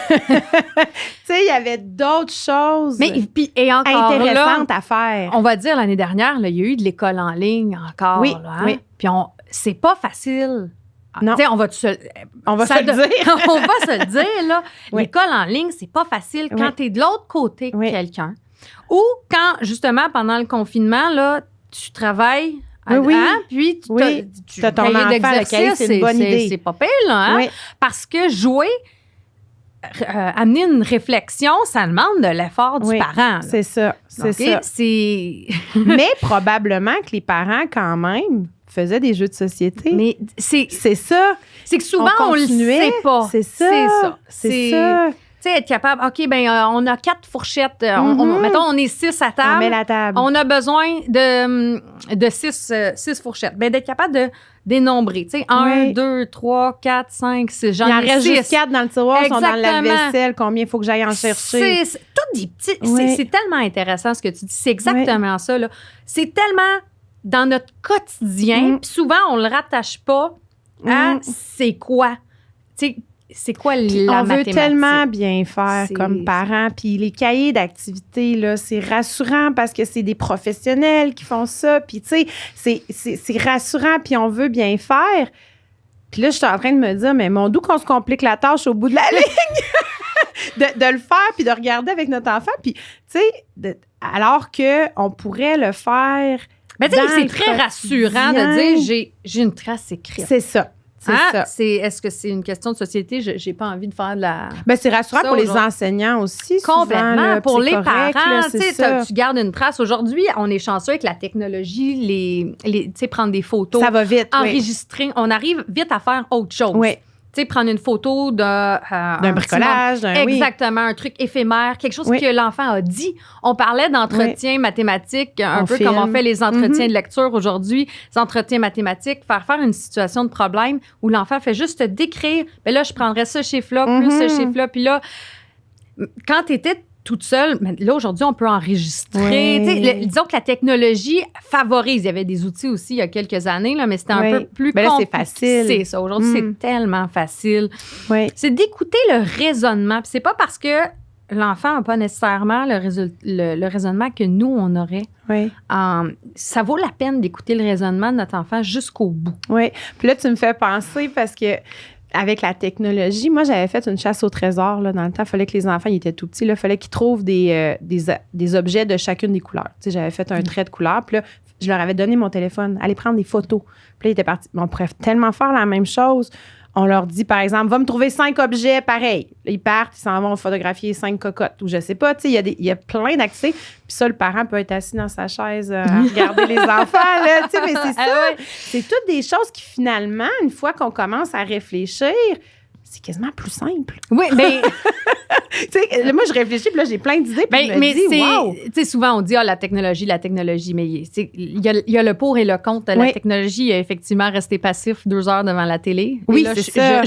sais, il y avait d'autres choses intéressantes à faire. On va dire, l'année dernière, là, il y a eu de l'école en ligne encore. Oui, là, hein? Oui. Puis c'est pas facile. Non. On va se le dire. On va se le dire, là. Oui. L'école en ligne, c'est pas facile quand tu es de l'autre côté que quelqu'un. Ou quand, justement, pendant le confinement, là, tu travailles... puis tu as ton cahier d'exercice, c'est une bonne idée. C'est pas pire, là, hein? Oui. Parce que jouer, amener une réflexion, ça demande de l'effort du parent. Là. C'est ça, Mais probablement que les parents, quand même, faisaient des jeux de société. Mais c'est ça. C'est que souvent, on le sait pas. C'est ça. Tu sais, être capable, OK, on a 4 fourchettes. Mettons, on est 6 à table. On met la table. On a besoin de 6 fourchettes. D'être capable de dénombrer. Tu sais, 1, 2, 3, 4, 5, 6. Il en reste juste 4 dans le tiroir, sont dans la vaisselle. Combien il faut que j'aille en chercher? C'est tout des petits. C'est tellement intéressant ce que tu dis. C'est exactement ça. Là. C'est tellement dans notre quotidien. Puis souvent, on le rattache pas à c'est quoi. Tu sais, c'est quoi la mathématique? On veut tellement bien faire comme parents. Puis les cahiers d'activité, là, c'est rassurant parce que c'est des professionnels qui font ça. Puis, tu sais, c'est rassurant, puis on veut bien faire. Puis là, je suis en train de me dire, mais mon Dieu, qu'on se complique la tâche au bout de la ligne. de le faire, puis de regarder avec notre enfant. Puis, tu sais, alors qu'on pourrait le faire... Mais tu sais, c'est très rassurant de dire, j'ai une trace écrite. C'est ça. Est-ce que c'est une question de société? J'ai pas envie de faire de la... C'est rassurant pour les enseignants aussi. Complètement. Souvent, là, pour les parents, tu gardes une trace. Aujourd'hui, on est chanceux avec la technologie, prendre des photos. Ça va vite. Enregistrer. On arrive vite à faire autre chose. Oui. Tu sais, prendre une photo d'un bricolage. Exactement, un truc éphémère, quelque chose que l'enfant a dit. On parlait d'entretien mathématique, un peu comme on fait les entretiens de lecture aujourd'hui, les entretiens mathématiques, faire une situation de problème où l'enfant fait juste décrire, mais là, je prendrais ce chiffre-là, plus ce chiffre-là, puis là, quand tu étais toute seule, mais là, aujourd'hui, on peut enregistrer. Disons que la technologie favorise. Il y avait des outils aussi il y a quelques années, là, mais c'était un peu plus compliqué. Là, c'est facile. C'est ça. Aujourd'hui, c'est tellement facile. C'est d'écouter le raisonnement. Puis c'est pas parce que l'enfant n'a pas nécessairement le raisonnement que nous, on aurait. Ça vaut la peine d'écouter le raisonnement de notre enfant jusqu'au bout. Oui. Puis là, tu me fais penser parce que avec la technologie, moi, j'avais fait une chasse au trésor, là, dans le temps. Il fallait que les enfants, ils étaient tout petits, il fallait qu'ils trouvent des objets de chacune des couleurs. Tu sais, j'avais fait un trait de couleur, puis là, je leur avais donné mon téléphone, aller prendre des photos. Puis là, ils étaient partis. On pourrait tellement faire la même chose. On leur dit, par exemple, va me trouver 5 objets pareils. Là, ils partent, ils s'en vont photographier 5 cocottes. Ou je sais pas, tu sais, il y a plein d'accès. Puis ça, le parent peut être assis dans sa chaise à regarder les enfants, là. Tu sais, mais c'est ça. C'est toutes des choses qui, finalement, une fois qu'on commence à réfléchir, c'est quasiment plus simple. Oui, mais... tu sais, moi, je réfléchis, puis là, j'ai plein d'idées, puis je me dis, wow! Tu sais, souvent, on dit, la technologie, mais il y a le pour et le contre. La technologie a effectivement resté passif 2 heures devant la télé. Oui, là, c'est ça.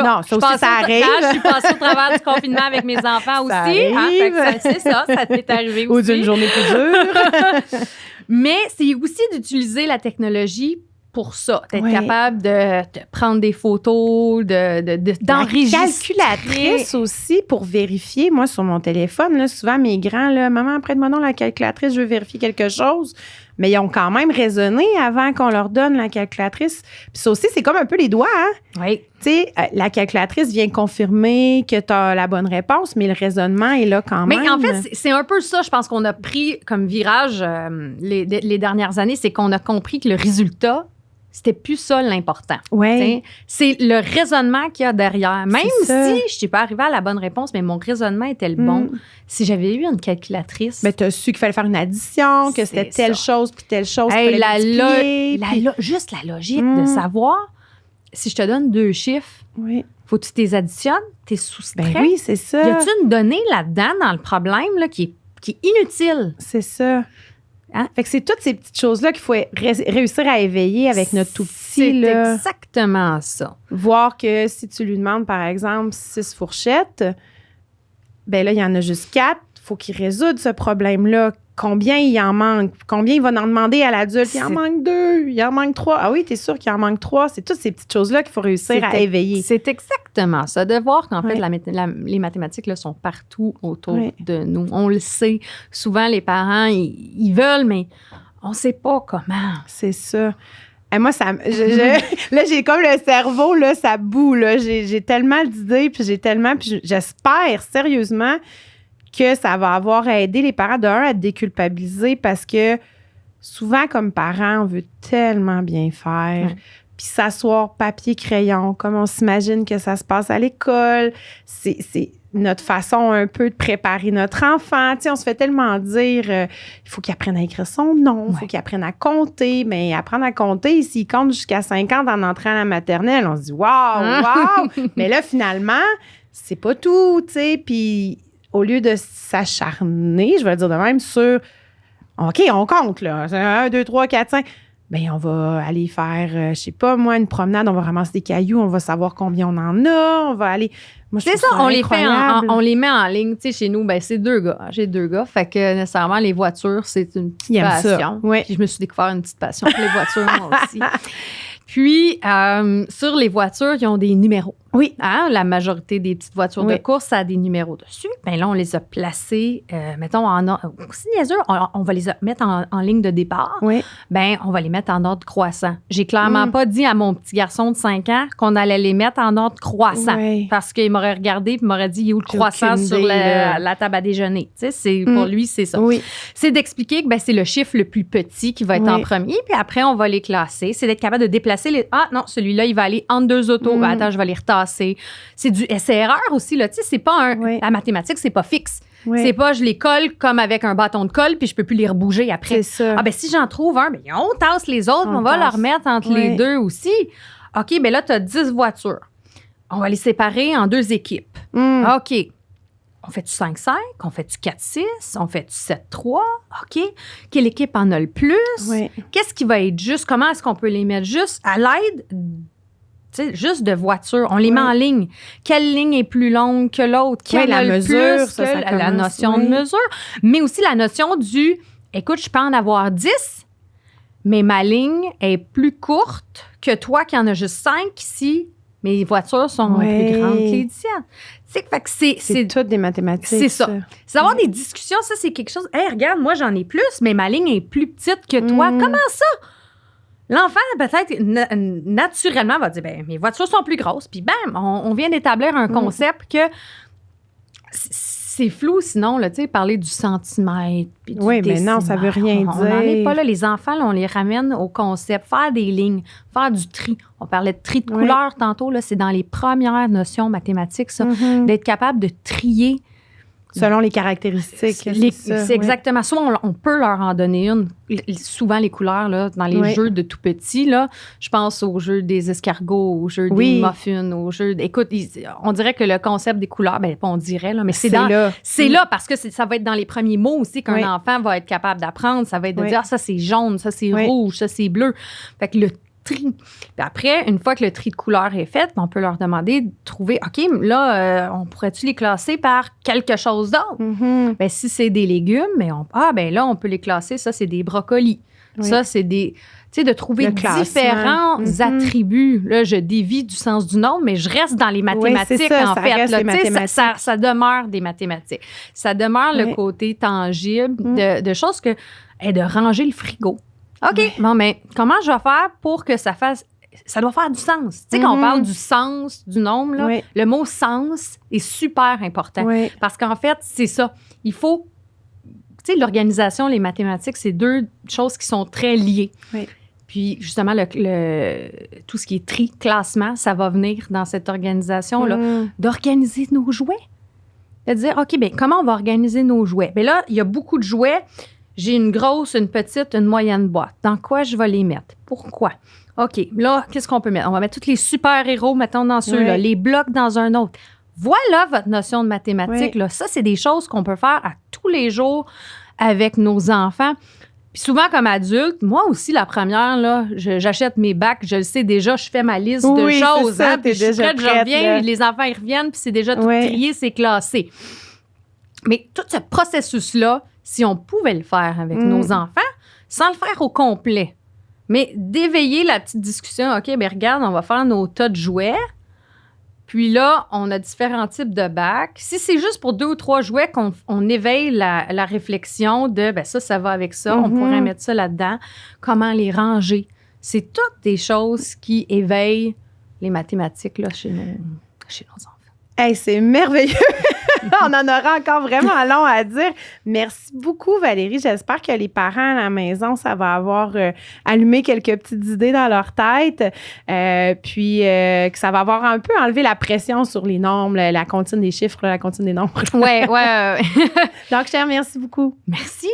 Non, ça aussi, ça arrive. Je suis passée au travers du confinement avec mes enfants ça aussi. Arrive. C'est ça t'est arrivé aussi. Ou d'une journée plus dure. Mais c'est aussi d'utiliser la technologie pour ça, d'être capable de prendre des photos, d'enregistrer. La calculatrice aussi pour vérifier. Moi, sur mon téléphone, là, souvent, mes grands, là, maman, prête-moi donc la calculatrice, je veux vérifier quelque chose. Mais ils ont quand même raisonné avant qu'on leur donne la calculatrice. Puis ça aussi, c'est comme un peu les doigts, hein? Oui. Tu sais, la calculatrice vient confirmer que tu as la bonne réponse, mais le raisonnement est là quand même. Mais en fait, c'est un peu ça, je pense qu'on a pris comme virage les dernières années, c'est qu'on a compris que le résultat, c'était plus ça l'important. Ouais. C'est le raisonnement qu'il y a derrière. Même si je ne suis pas arrivée à la bonne réponse, mais mon raisonnement était le bon. Si j'avais eu une calculatrice... Mais tu as su qu'il fallait faire une addition, que c'était telle chose puis telle chose. Juste la logique de savoir, si je te donne 2 chiffres, faut que tu les additionnes, tu es soustrait. Ben oui, c'est ça. Y a-tu une donnée là-dedans dans le problème là, qui est inutile? C'est ça. Hein? Fait que c'est toutes ces petites choses-là qu'il faut réussir à éveiller avec notre tout petit. C'est exactement ça. Voir que si tu lui demandes, par exemple, 6 fourchettes, ben là, il y en a juste 4. Il faut qu'il résoudre ce problème-là. Combien il en manque? Combien il va en demander à l'adulte? Il en manque 2, il en manque 3. Ah oui, t'es sûr qu'il en manque 3. C'est toutes ces petites choses-là qu'il faut réussir à éveiller. C'est exactement ça. De voir qu'en fait, les mathématiques là, sont partout autour de nous. On le sait. Souvent, les parents, ils veulent, mais on ne sait pas comment. C'est ça. Et moi, là, j'ai comme le cerveau, là, ça boue. Là. J'ai tellement d'idées, puis j'espère sérieusement que ça va avoir aidé les parents, à déculpabiliser parce que souvent, comme parents, on veut tellement bien faire. Puis s'asseoir papier, crayon, comme on s'imagine que ça se passe à l'école. C'est notre façon un peu de préparer notre enfant. Tu sais, on se fait tellement dire, il faut qu'il apprenne à écrire son nom, il faut qu'il apprenne à compter. Mais apprendre à compter, s'il compte jusqu'à 50 en entrant à la maternelle, on se dit « wow! » Mais là, finalement, c'est pas tout, tu sais. Puis au lieu de s'acharner, je vais le dire de même, sur « OK, on compte, là. 1, 2, 3, 4, 5. » Bien, on va aller faire, je sais pas, moi, une promenade, on va ramasser des cailloux, on va savoir combien on en a, on va aller... Moi, c'est ça, on les met en ligne. Tu sais, chez nous, c'est 2 gars. J'ai 2 gars. Fait que nécessairement, les voitures, c'est une petite passion. Ouais. Puis je me suis découvert une petite passion pour les voitures, moi aussi. Puis, sur les voitures, ils ont des numéros. Oui. Hein? La majorité des petites voitures de course, ça a des numéros dessus. Bien là, on les a placés, mettons, aussi niaiseux, on va les mettre en ligne de départ. Oui. Bien, on va les mettre en ordre croissant. J'ai clairement pas dit à mon petit garçon de 5 ans qu'on allait les mettre en ordre croissant. Oui. Parce qu'il m'aurait regardé et m'aurait dit, il y a où le croissant sur la table à déjeuner? Tu sais, pour lui, c'est ça. Oui. C'est d'expliquer que c'est le chiffre le plus petit qui va être en premier. Puis après, on va les classer. C'est d'être capable de déplacer les... Ah non, celui-là, il va aller entre 2 autos. Attends, je vais les retasser. C'est du essai-erreur aussi, là. Tu sais, c'est pas la mathématique, c'est pas fixe. Oui. C'est pas je les colle comme avec un bâton de colle puis je peux plus les rebouger après. C'est ça. Ah, ben si j'en trouve un, on tasse les autres, on va leur mettre entre les 2 aussi. OK, ben là, tu as 10 voitures. On va les séparer en 2 équipes. OK. On fait-tu 5-5? On fait-tu 4-6? On fait-tu 7-3? OK. Quelle équipe en a le plus? Oui. Qu'est-ce qui va être juste? Comment est-ce qu'on peut les mettre juste à l'aide? Tu sais, juste de voiture. On les met en ligne. Quelle ligne est plus longue que l'autre? Qui en a le mesure, plus? La notion de mesure. Mais aussi la notion du, écoute, je peux en avoir 10, mais ma ligne est plus courte que toi qui en as juste 5 ici. Mes voitures sont plus grandes que les tiennes. C'est toutes des mathématiques. C'est ça. C'est d'avoir des discussions, ça, c'est quelque chose. Hey, regarde, moi, j'en ai plus, mais ma ligne est plus petite que toi. Comment ça? l'enfant, peut-être, naturellement, va dire, mes voitures sont plus grosses. Puis, bam, on vient d'établir un concept que c'est flou, sinon, là, tu sais, parler du centimètre. Puis du mais non, ça veut rien dire. On n'en est pas là. Les enfants, là, on les ramène au concept, faire des lignes, faire du tri. On parlait de tri de couleurs tantôt, là, c'est dans les premières notions mathématiques, ça, d'être capable de trier. Selon les caractéristiques. C'est exactement. Soit on peut leur en donner une. Souvent, les couleurs, là, dans les jeux de tout petit, là, je pense aux jeux des escargots, aux jeux des muffins, aux jeux... Écoute, on dirait que le concept des couleurs, pas on dirait, là, mais c'est là. C'est là parce que ça va être dans les premiers mots aussi qu'un enfant va être capable d'apprendre. Ça va être de dire, ça, c'est jaune, ça, c'est rouge, ça, c'est bleu. Fait que le tri. Puis après, une fois que le tri de couleurs est fait, on peut leur demander de trouver, OK, là, on pourrait-tu les classer par quelque chose d'autre? Bien, si c'est des légumes, là, on peut les classer, ça, c'est des brocolis. Ça, c'est des... Tu sais, de trouver différents attributs. Là, je dévie du sens du nombre, mais je reste dans les mathématiques, ça fait. Là, ça demeure des mathématiques. Ça demeure le côté tangible de choses que... de ranger le frigo. OK, bon, mais comment je vais faire pour que ça fasse... Ça doit faire du sens. Tu sais, quand on parle du sens du nombre, là, le mot « sens » est super important. Parce qu'en fait, c'est ça. Il faut... Tu sais, l'organisation, les mathématiques, c'est deux choses qui sont très liées. Puis, justement, tout ce qui est tri, classement, ça va venir dans cette organisation-là, d'organiser nos jouets. De dire, OK, bien, comment on va organiser nos jouets? Bien là, il y a beaucoup de jouets. J'ai une grosse, une petite, une moyenne boîte. Dans quoi je vais les mettre? Pourquoi? OK, là, qu'est-ce qu'on peut mettre? On va mettre tous les super-héros, mettons, dans ceux-là, les blocs dans un autre. Voilà votre notion de mathématiques. Là. Ça, c'est des choses qu'on peut faire à tous les jours avec nos enfants. Puis souvent, comme adulte, moi aussi, la première, là, j'achète mes bacs, je le sais déjà, je fais ma liste de choses. Ça, puis je suis prête, je reviens, les enfants, ils reviennent, puis c'est déjà tout trié, c'est classé. Mais tout ce processus-là, si on pouvait le faire avec nos enfants, sans le faire au complet, mais d'éveiller la petite discussion, OK, bien regarde, on va faire nos tas de jouets, puis là, on a différents types de bacs. Si c'est juste pour 2 ou 3 jouets qu'on éveille la réflexion de, ça va avec ça, on pourrait mettre ça là-dedans, comment les ranger. C'est toutes des choses qui éveillent les mathématiques là, chez nos enfants. Hey, c'est merveilleux! On en aura encore vraiment long à dire. Merci beaucoup, Valérie. J'espère que les parents à la maison, ça va avoir allumé quelques petites idées dans leur tête. Puis que ça va avoir un peu enlevé la pression sur les nombres, la comptine des chiffres, la comptine des nombres. Ouais. Donc, je te remercie beaucoup. Merci.